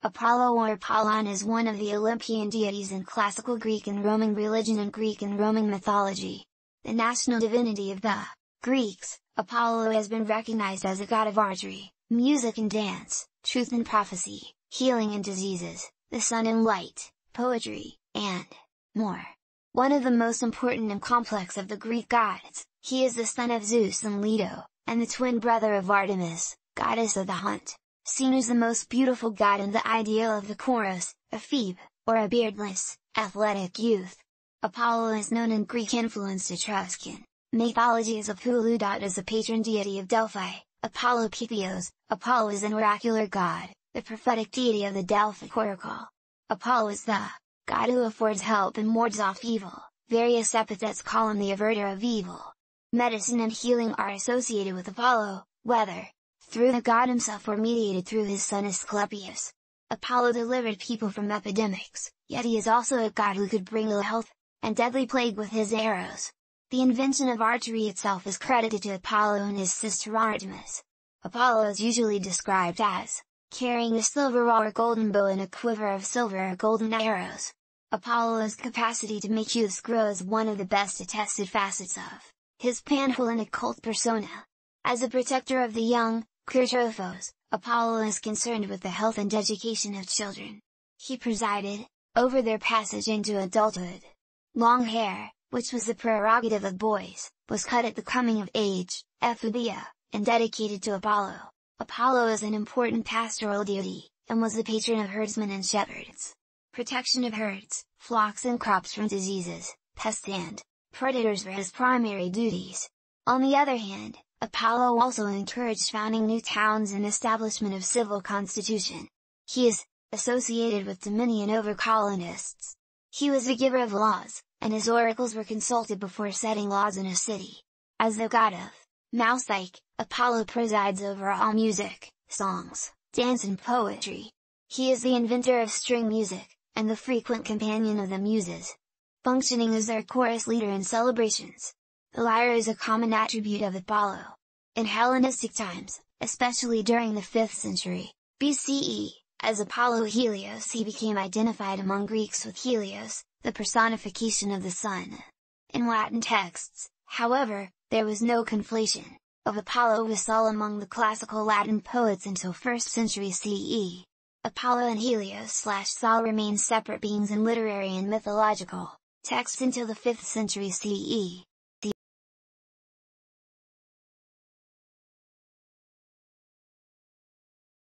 Apollo or Apollon is one of the Olympian deities in classical Greek and Roman religion and Greek and Roman mythology. The national divinity of the Greeks, Apollo has been recognized as a god of archery, music and dance, truth and prophecy, healing and diseases, the sun and light, poetry, and more. One of the most important and complex of the Greek gods, he is the son of Zeus and Leto, and the twin brother of Artemis, goddess of the hunt. Seen as the most beautiful god and the ideal of the chorus, a Phoebe, or a beardless, athletic youth. Apollo is known in Greek-influenced Etruscan mythology as Apollo. As the patron deity of Delphi, Apollo Pythios, Apollo is an oracular god, the prophetic deity of the Delphic oracle. Apollo is the god who affords help and wards off evil. Various epithets call him the averter of evil. Medicine and healing are associated with Apollo, whether through the god himself or mediated through his son Asclepius. Apollo delivered people from epidemics, yet he is also a god who could bring ill health and deadly plague with his arrows. The invention of archery itself is credited to Apollo and his sister Artemis. Apollo is usually described as carrying a silver or golden bow and a quiver of silver or golden arrows. Apollo's capacity to make youths grow is one of the best attested facets of his panwheel and occult persona. As a protector of the young, Patrou, Apollo is concerned with the health and education of children. He presided over their passage into adulthood. Long hair, which was the prerogative of boys, was cut at the coming of age, ephebia, and dedicated to Apollo. Apollo is an important pastoral deity, and was the patron of herdsmen and shepherds. Protection of herds, flocks and crops from diseases, pests and predators were his primary duties. On the other hand, Apollo also encouraged founding new towns and establishment of civil constitution. He is associated with dominion over colonists. He was a giver of laws, and his oracles were consulted before setting laws in a city. As the god of mouse-like, Apollo presides over all music, songs, dance and poetry. He is the inventor of string music, and the frequent companion of the muses, functioning as their chorus leader in celebrations. The lyre is a common attribute of Apollo. In Hellenistic times, especially during the 5th century BCE, as Apollo Helios he became identified among Greeks with Helios, the personification of the sun. In Latin texts, however, there was no conflation of Apollo with Sol among the classical Latin poets until 1st century CE. Apollo and Helios/Sol remain separate beings in literary and mythological texts until the 5th century CE.